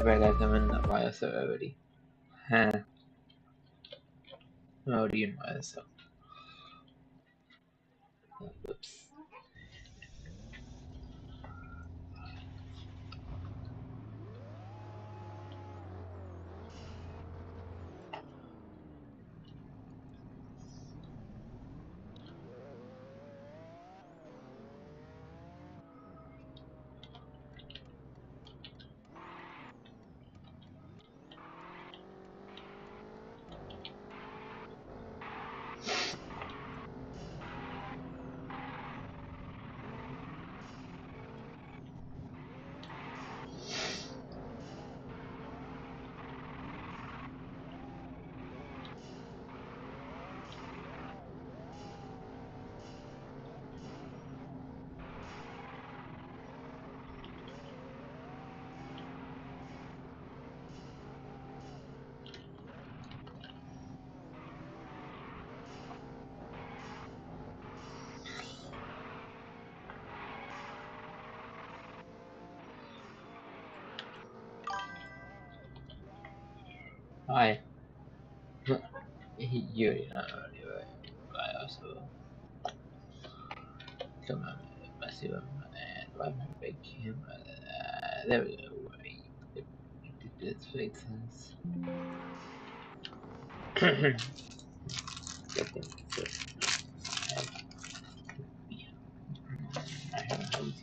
realize I'm in the YSO already. Huh. I'm already in YSO. Oops. Hi. You're not already right. I also come on massive and why my big camera. There we go. This makes sense. I have how to leave.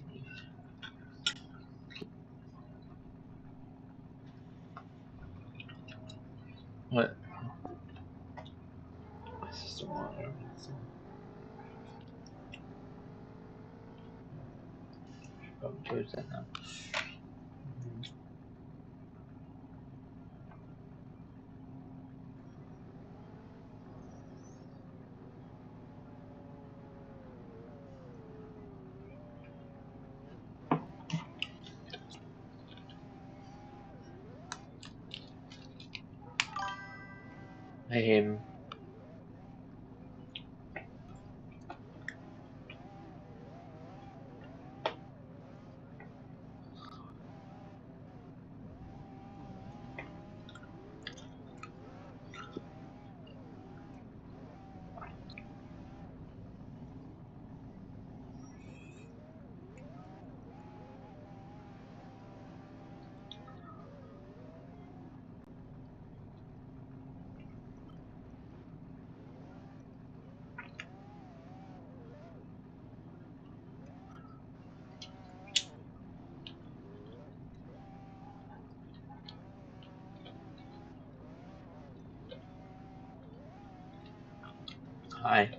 What? This is the water. Probably towards that now. I him. Hi.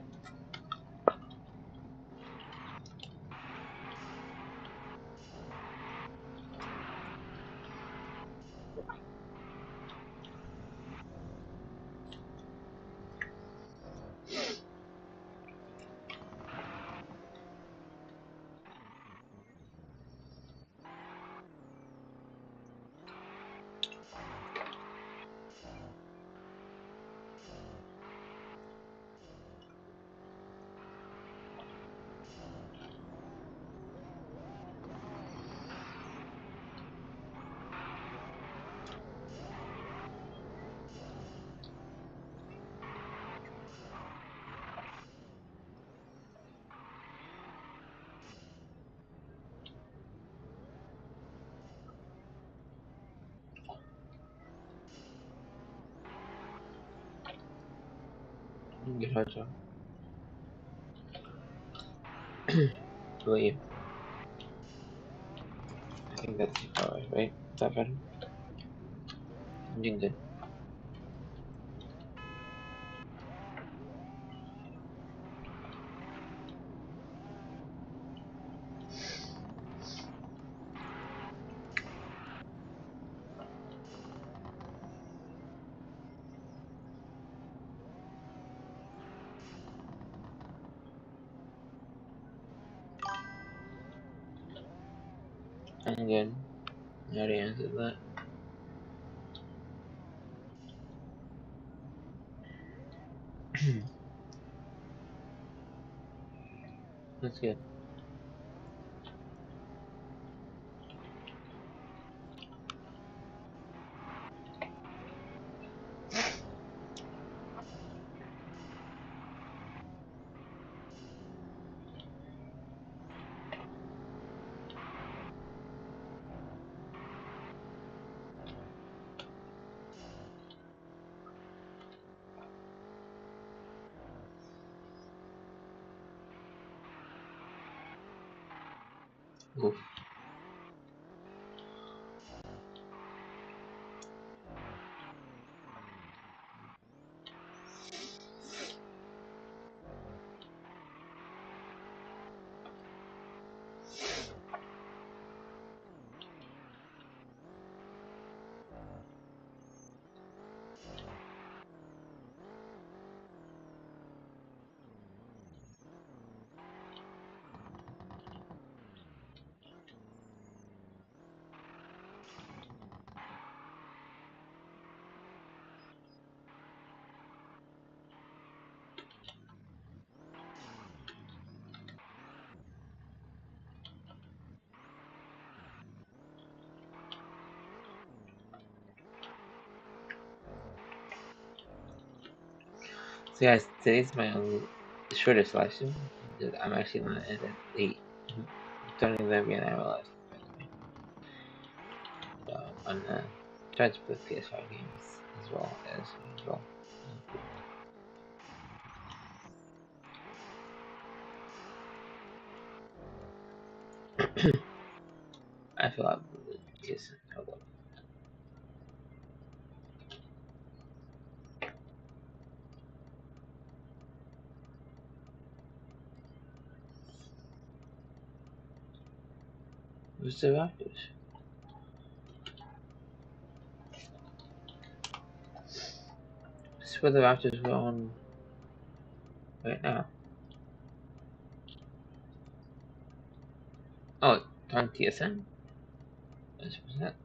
Gotcha. Leave. I think that's alright, right? Is that better? I'm doing good. I'm good. I already answered that. That's good. Oof. So guys, today's my shortest live stream. I'm actually gonna end at 8. Don't even be an hour live stream. So I'm gonna try to play PS5 games as well. I feel like kissing. Hold up. Who's the Raptors? This is where the Raptors were on right now. Oh, on TSN? What's that?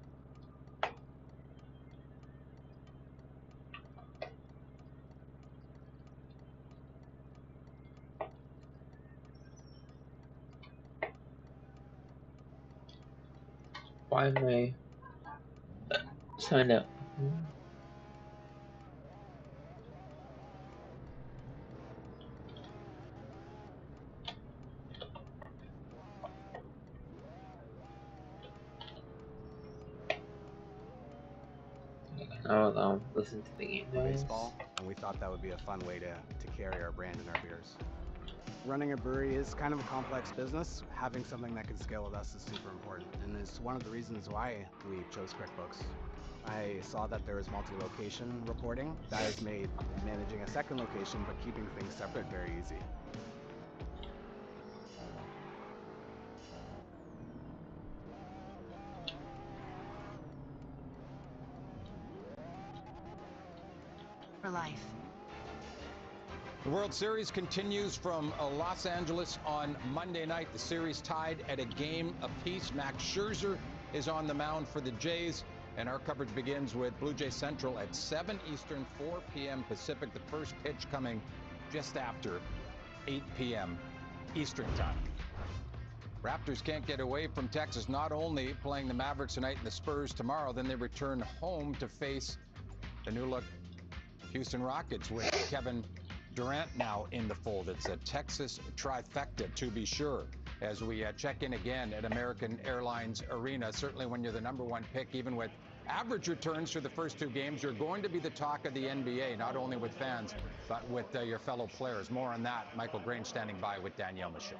Why am I signed up? I'll listen to the game noise. Baseball, and we thought that would be a fun way to carry our brand and our beers. Running a brewery is kind of a complex business. Having something that can scale with us is super important, and it's one of the reasons why we chose QuickBooks. I saw that there was multi-location reporting. That has made managing a second location but keeping things separate very easy. For life. The World Series continues from Los Angeles on Monday night. The series tied at a game apiece. Max Scherzer is on the mound for the Jays, and our coverage begins with Blue Jay Central at 7 Eastern, 4 p.m. Pacific. The first pitch coming just after 8 p.m. Eastern time. Raptors can't get away from Texas, not only playing the Mavericks tonight and the Spurs tomorrow, then they return home to face the new-look Houston Rockets with Kevin Durant now in the fold. It's a Texas trifecta, to be sure, as we check in again at American Airlines Arena. Certainly when you're the #1 pick, even with average returns through the first 2 games, you're going to be the talk of the NBA, not only with fans, but with your fellow players. More on that. Michael Grange standing by with Danielle Michaud.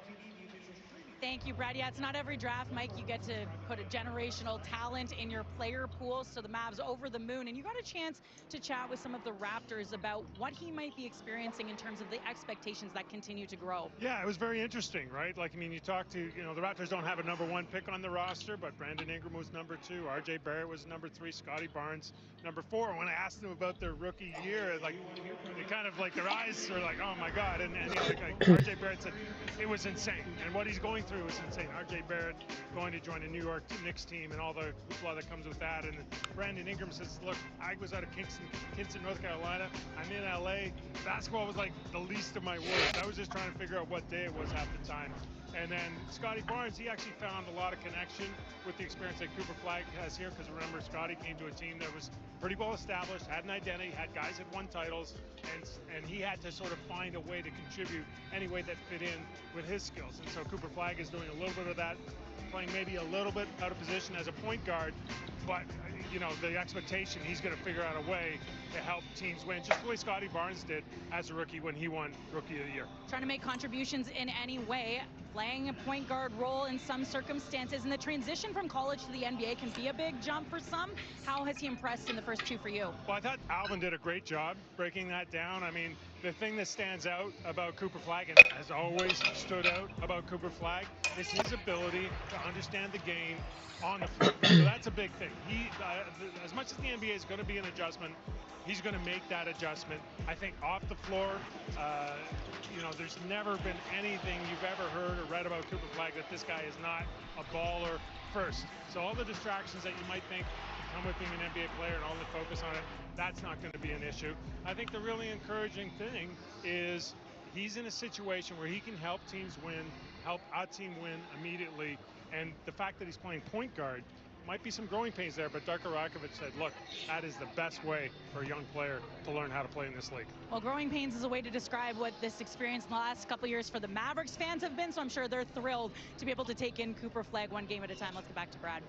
Thank you, Brad. Yeah, it's not every draft, Mike, you get to put a generational talent in your player pool. So the Mavs over the moon. And you got a chance to chat with some of the Raptors about what he might be experiencing in terms of the expectations that continue to grow. Yeah, it was very interesting, right? Like, I mean, you talk to, the Raptors don't have a #1 pick on the roster, but Brandon Ingram was #2. RJ Barrett was #3. Scotty Barnes, #4. When I asked them about their rookie year, like, they kind of, like, their eyes were like, oh my God. And like RJ Barrett said, it was insane. And what he's going through is insane. RJ Barrett going to join a New York Knicks team and all the hoopla that comes with that. And Brandon Ingram says, look, I was out of Kinston, North Carolina. I'm in LA. Basketball was like the least of my worries. I was just trying to figure out what day it was half the time. And then Scotty Barnes, he actually found a lot of connection with the experience that Cooper Flagg has here, because remember, Scotty came to a team that was pretty well established, had an identity, had guys that won titles, and he had to sort of find a way to contribute any way that fit in with his skills. And so Cooper Flagg is doing a little bit of that, playing maybe a little bit out of position as a point guard, but the expectation, he's going to figure out a way to help teams win, just the way Scotty Barnes did as a rookie when he won Rookie of the Year. Trying to make contributions in any way. playing a point guard role in some circumstances, and the transition from college to the NBA can be a big jump for some. How has he impressed in the first 2 for you? Well, I thought Alvin did a great job breaking that down. I mean, the thing that stands out about Cooper Flagg, and has always stood out about Cooper Flagg, is his ability to understand the game on the floor. So that's a big thing. He, as much as the NBA is going to be an adjustment, he's going to make that adjustment. I think off the floor, you know, there's never been anything you've ever heard or read about Cooper Flagg that this guy is not a baller first. So all the distractions that you might think come with being an NBA player and all the focus on it, that's not going to be an issue. I think the really encouraging thing is he's in a situation where he can help teams win, help a team win immediately. And the fact that he's playing point guard might be some growing pains there, but Darko Rakovic said, look, that is the best way for a young player to learn how to play in this league. Well, growing pains is a way to describe what this experience in the last couple of years for the Mavericks fans have been, so I'm sure they're thrilled to be able to take in Cooper Flagg one game at a time. Let's get back to Brad.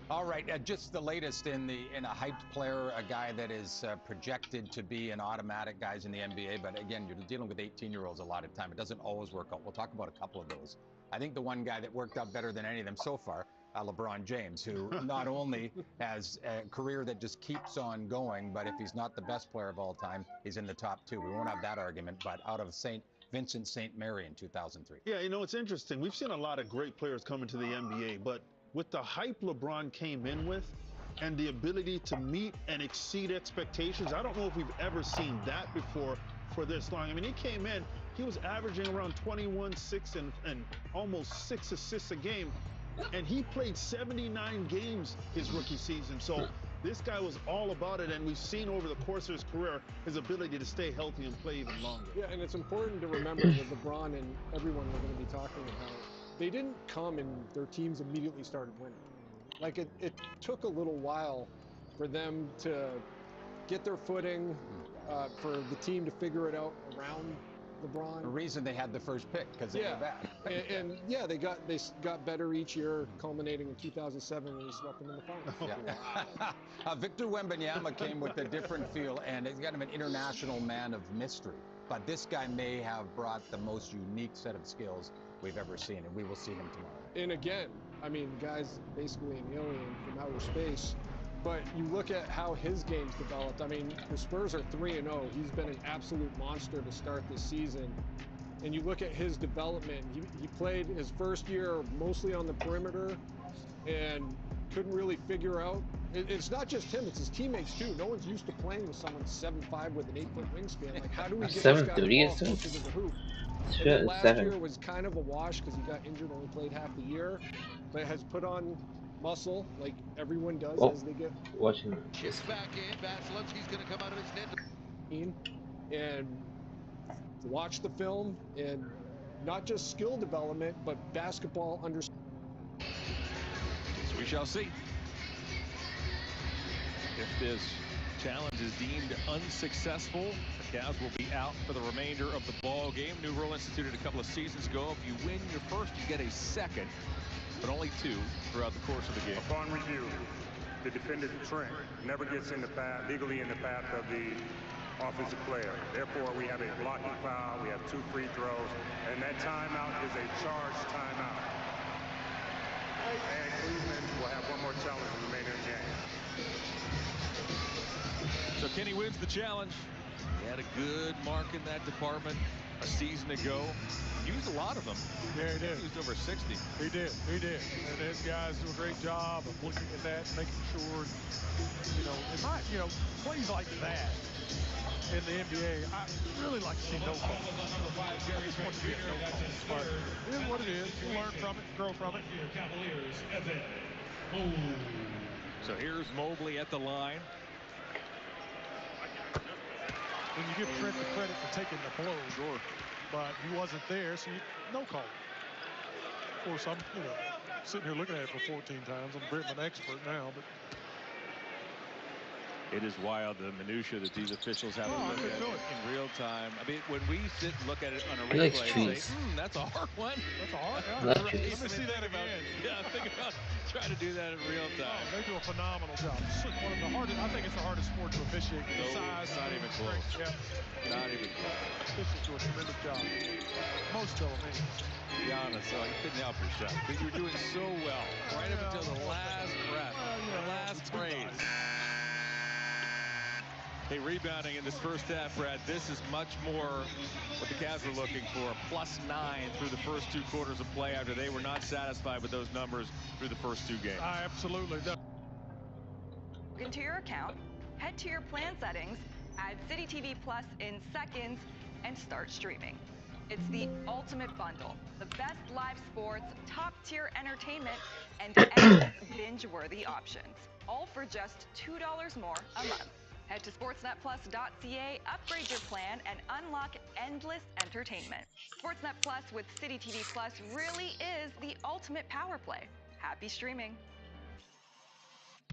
All right, just the latest in a hyped player, a guy that is projected to be an automatic guys in the NBA. But again, you're dealing with 18-year-olds a lot of time. It doesn't always work out. We'll talk about a couple of those. I think the one guy that worked out better than any of them so far, LeBron James, who not only has a career that just keeps on going, but if he's not the best player of all time, he's in the top 2. We won't have that argument, but out of St. Vincent St. Mary in 2003. Yeah, you know, it's interesting. We've seen a lot of great players come into the NBA, but with the hype LeBron came in with and the ability to meet and exceed expectations, I don't know if we've ever seen that before for this long. I mean, he came in, he was averaging around 21, 6, and almost 6 assists a game, and he played 79 games his rookie season. So this guy was all about it, and we've seen over the course of his career his ability to stay healthy and play even longer. Yeah, and it's important to remember that LeBron and everyone we're going to be talking about, they didn't come and their teams immediately started winning. Like it took a little while for them to get their footing, for the team to figure it out around LeBron. The reason they had the first pick, because they were bad. and yeah, they got better each year, culminating in 2007 when we swept them in the final. Yeah. Victor Wembanyama came with a different feel, and he's kind of an international man of mystery. But this guy may have brought the most unique set of skills we've ever seen, and we will see him tomorrow. And again, I mean, guy's basically an alien from outer space. But you look at how his game's developed. I mean, the Spurs are 3-0. He's been an absolute monster to start this season. And you look at his development. He played his first year mostly on the perimeter and couldn't really figure out. It's not just him, it's his teammates too. No one's used to playing with someone 7'5" with an 8-foot wingspan. Like, how do we get this guy the ball closer to the hoop? And then last year was kind of a wash because he got injured, only played half the year, but has put on muscle like everyone does as they get watching. Chips back in. Vasilevsky's going to come out of his net and watch the film, and not just skill development but basketball understanding. So we shall see if this challenge is deemed unsuccessful. The Cavs will be out for the remainder of the ball game. New rule instituted a couple of seasons ago. If you win your first, you get a second, but only 2 throughout the course of the game. Upon review, the defender Trent never gets in the path, legally in the path of the offensive player. Therefore, we have a blocking foul, we have 2 free throws, and that timeout is a charged timeout. And Cleveland will have 1 more challenge in the remainder of the game. So Kenny wins the challenge. He had a good mark in that department a season ago. Used a lot of them. Yeah, he did. He used over 60. He did. And his guys do a great job of looking at that, making sure, plays like that in the NBA, I really like to see no calls. I just want to see no calls. But it is what it is. You learn from it, grow from it. So here's Mobley at the line. And you give Trent the credit for taking the blow. Sure. But he wasn't there, so no call. Of course, I'm sitting here looking at it for 14 times. I'm a bit of an expert now, but it is wild, the minutia that these officials have to look at in real time. I mean, when we sit and look at it on a replay and say, That's a hard one. That's a hard one. Left Let shoot. me see that again. Yeah, think about trying to do that in real Oh, time. they do a phenomenal job. One of the hardest. I think it's the hardest sport to officiate. The No, size, not even close. Yeah, Not even close. officials do a tremendous job. Most of them, anyway. Giannis, so you couldn't help yourself. But you were doing so well, right up until the last breath, the last phrase. Hey, rebounding in this first half, Brad, this is much more what the Cavs were looking for. +9 through the first 2 quarters of play after they were not satisfied with those numbers through the first 2 games. Absolutely. Log into your account, head to your plan settings, add City TV Plus in seconds, and start streaming. It's the ultimate bundle. The best live sports, top-tier entertainment, and endless binge-worthy options. All for just $2 more a month. Head to sportsnetplus.ca, upgrade your plan, and unlock endless entertainment. Sportsnet Plus with City TV Plus really is the ultimate power play. Happy streaming.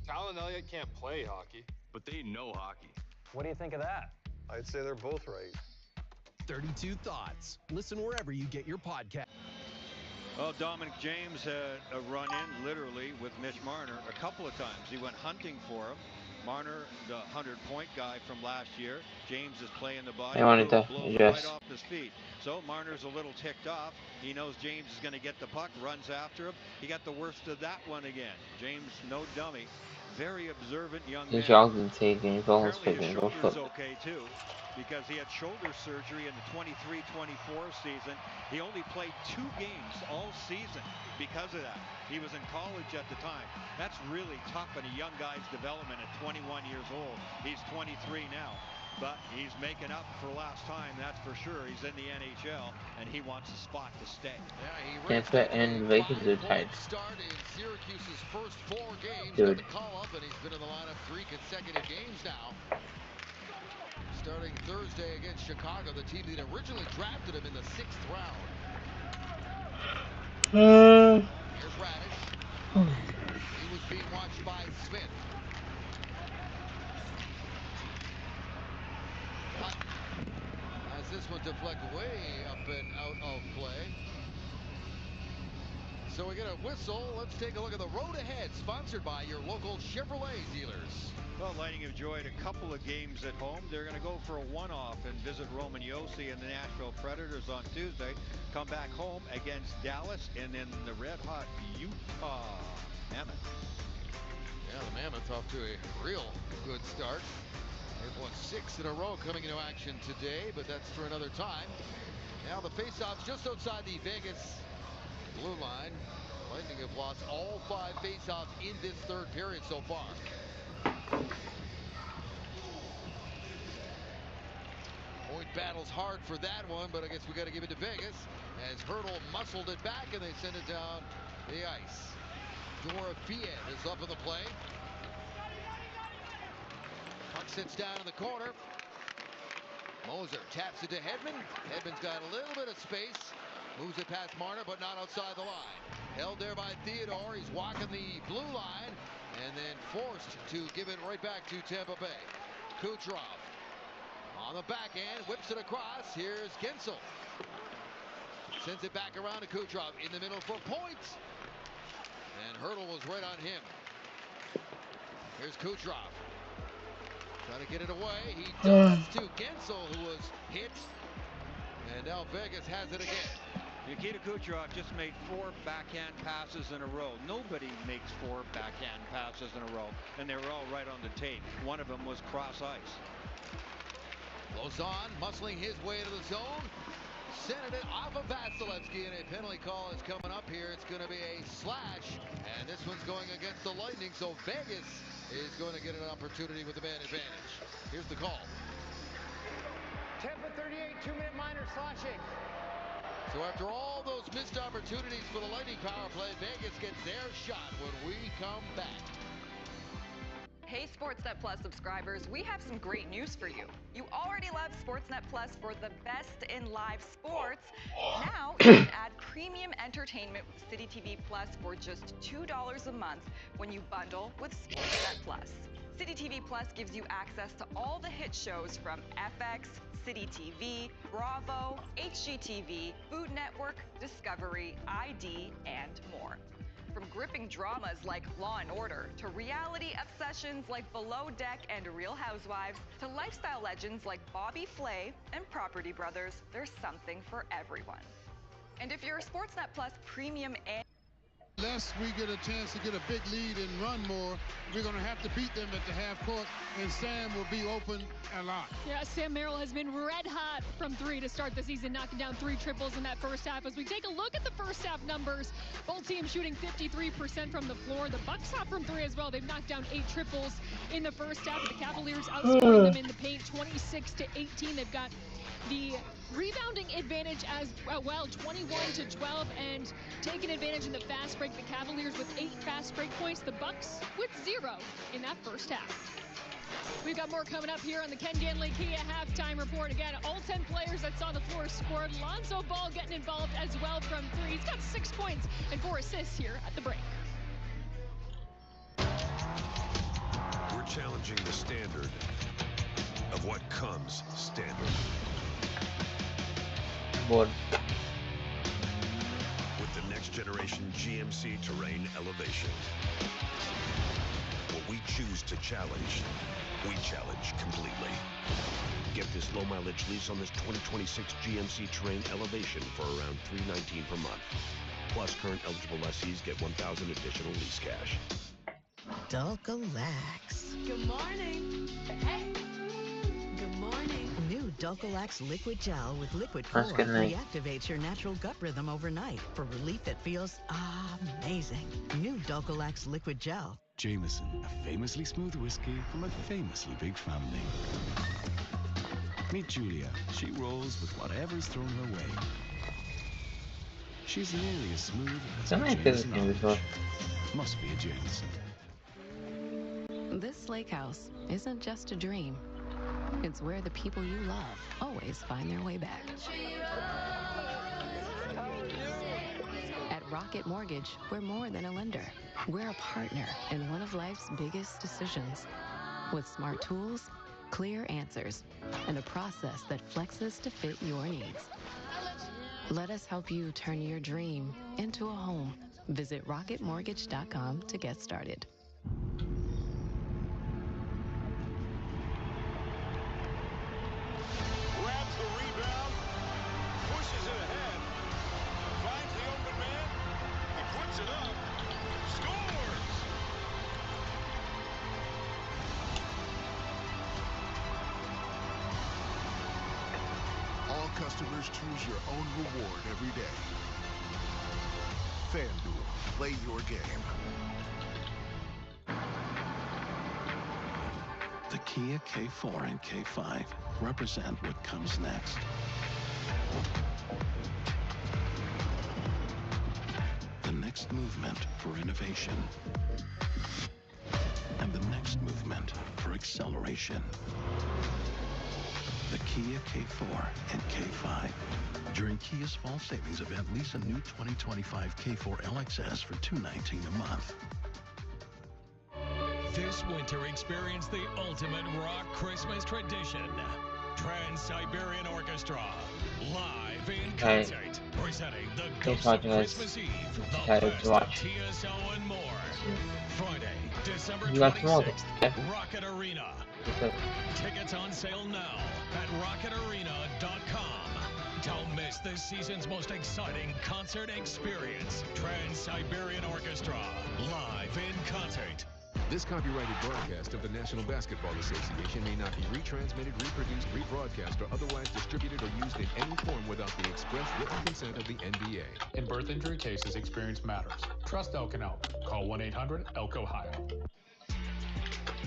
Tal and Elliott can't play hockey. But they know hockey. What do you think of that? I'd say they're both right. 32 Thoughts. Listen wherever you get your podcast. Well, Dominic James had a run-in, literally, with Mitch Marner a couple of times. He went hunting for him. Marner, the 100-point guy from last year. James is playing the body. I wanted to blows address. right off his feet. So Marner's a little ticked off. He knows James is going to get the puck, runs after him. He got the worst of that one again. James, no dummy. Very observant young man. The jogs and taking his almost Apparently his picking go shoulder's flip. okay too, because he had shoulder surgery in the 23-24 season. He only played 2 games all season because of that. He was in college at the time. That's really tough in a young guy's development at 21 years old. He's 23 now, but he's making up for last time, that's for sure. He's in the NHL, and he wants a spot to stay. Tampa and Vikings are tied. Start in Syracuse's first 4 games. Dude. Got the call up, and he's been in the lineup 3 consecutive games now. Starting Thursday against Chicago, the team that originally drafted him in the 6th round. Here's Radish. He was being watched by Smith. As this one deflect way up and out of play. So we get a whistle. Let's take a look at the road ahead, sponsored by your local Chevrolet dealers. Well, Lightning enjoyed a couple of games at home. They're going to go for a one-off and visit Roman Josi and the Nashville Predators on Tuesday. Come back home against Dallas and then the red-hot Utah Mammoth. Yeah, the Mammoth off to a real good start. They've won 6 in a row coming into action today, but that's for another time. Now the faceoffs just outside the Vegas blue line. Lightning have lost all 5 faceoffs in this 3rd period so far. Point battles hard for that one, but I guess we got to give it to Vegas as Hurdle muscled it back and they send it down the ice. Dorofiev is up in the play. Puck sits down in the corner. Moser taps it to Hedman. Hedman's got a little bit of space. Moves it past Marner, but not outside the line. Held there by Theodore. He's walking the blue line and then forced to give it right back to Tampa Bay. Kucherov on the backhand, whips it across. Here's Gensel. Sends it back around to Kucherov in the middle for points. And Hurdle was right on him. Here's Kucherov. Trying to get it away. He does to Gensel, who was hit. And now Vegas has it again. Nikita Kucherov just made 4 backhand passes in a row. Nobody makes 4 backhand passes in a row, and they were all right on the tape. One of them was cross ice. Lozon muscling his way to the zone. Sending it off of Vasilevsky, and a penalty call is coming up here. It's going to be a slash, and this one's going against the Lightning, so Vegas is going to get an opportunity with the man advantage. Here's the call. Tampa 38, 2-minute minor slashing. So after all those missed opportunities for the Lightning power play, Vegas gets their shot when we come back. Hey Sportsnet Plus subscribers, we have some great news for you. You already love Sportsnet Plus for the best in live sports. Now you can add premium entertainment with City TV Plus for just $2 a month when you bundle with Sportsnet Plus. City TV Plus gives you access to all the hit shows from FX, City TV, Bravo, HGTV, Food Network, Discovery, ID, and more. From gripping dramas like Law & Order, to reality obsessions like Below Deck and Real Housewives, to lifestyle legends like Bobby Flay and Property Brothers, there's something for everyone. And if you're a Sportsnet Plus premium Unless we get a chance to get a big lead and run more, we're going to have to beat them at the half court, and Sam will be open a lot. Yeah, Sam Merrill has been red hot from three to start the season, knocking down 3 triples in that first half. As we take a look at the first half numbers, both teams shooting 53% from the floor. The Bucks hot from three as well. They've knocked down 8 triples in the first half. The Cavaliers outscoring them in the paint 26-18. They've got the rebounding advantage as well, 21-12, and taking advantage in the fast break. The Cavaliers with 8 fast break points, the Bucks with 0 in that first half. We've got more coming up here on the Ken Ganley Kia halftime report. Again, all 10 players that saw the floor scored. Lonzo Ball getting involved as well from three. He's got 6 points and 4 assists here at the break. We're challenging the standard of what comes standard. Board. With the next generation GMC Terrain Elevation. What we choose to challenge, we challenge completely. Get this low mileage lease on this 2026 GMC Terrain Elevation for around $319 per month. Plus, current eligible lessees get $1,000 additional lease cash. Dulcolax. Good morning. Hey. Good morning. New Dulcolax Liquid Gel with Liquid Core reactivates your natural gut rhythm overnight for relief that feels amazing. New Dulcolax Liquid Gel. Jameson, a famously smooth whiskey from a famously big family. Meet Julia. She rolls with whatever's thrown her way. She's nearly as smooth as a Jameson orange. Must be a Jameson. This lake house isn't just a dream. It's where the people you love always find their way back. At Rocket Mortgage, we're more than a lender. We're a partner in one of life's biggest decisions. With smart tools, clear answers, and a process that flexes to fit your needs. Let us help you turn your dream into a home. Visit rocketmortgage.com to get started. Grabs the rebound, pushes it ahead, finds the open man, he puts it up, scores! All customers choose your own reward every day. FanDuel, play your game. The Kia K4 and K5 represent what comes next. The next movement for innovation. And the next movement for acceleration. The Kia K4 and K5. During Kia's fall savings event, lease a new 2025 K4 LXS for $219 a month. This winter, experience the ultimate rock Christmas tradition. Trans-Siberian Orchestra, live in concert, presenting the Ghost of Christmas Eve, the best of TSO and more. Friday, December 26th, Rocket Arena. Tickets on sale now at rocketarena.com. Don't miss this season's most exciting concert experience. Trans-Siberian Orchestra, live in concert. This copyrighted broadcast of the National Basketball Association may not be retransmitted, reproduced, rebroadcast, or otherwise distributed or used in any form without the express written consent of the NBA. In birth injury cases, experience matters. Trust Elk and Elk. Call 1-800-ELK-OHIO.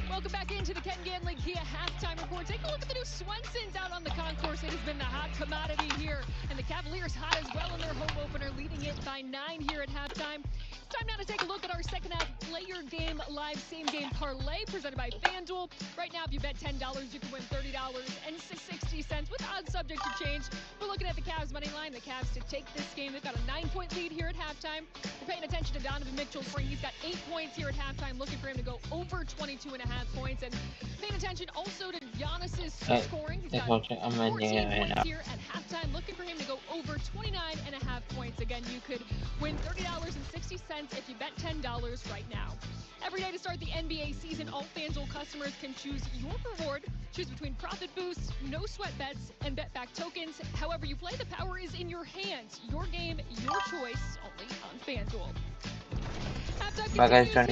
Welcome back into the Ken Ganley Kia halftime report. Take a look at the new Swensons out on the concourse. It has been the hot commodity here, and the Cavaliers hot as well in their home opener, leading it by 9 here at halftime. It's time now to take a look at our second half player game live same game parlay presented by FanDuel. Right now, if you bet $10, you can win $30.60 with odds subject to change. We're looking at the Cavs money line. The Cavs to take this game. They've got a 9-point lead here at halftime. We're paying attention to Donovan Mitchell. He's got 8 points here at halftime. Looking for him to go over 22.5 points. And paying attention also to Giannis's scoring. He's got 14 points here at halftime. Looking for him to go over 29.5 points. Again, you could win $30.60 if you bet $10 right now. Every day to start the NBA season, all FanDuel customers can choose your reward. Choose between profit boosts, no sweat bets, and bet back tokens. However you play, the power is in your hands. Your game, your choice, only on FanDuel. Halftime continues here.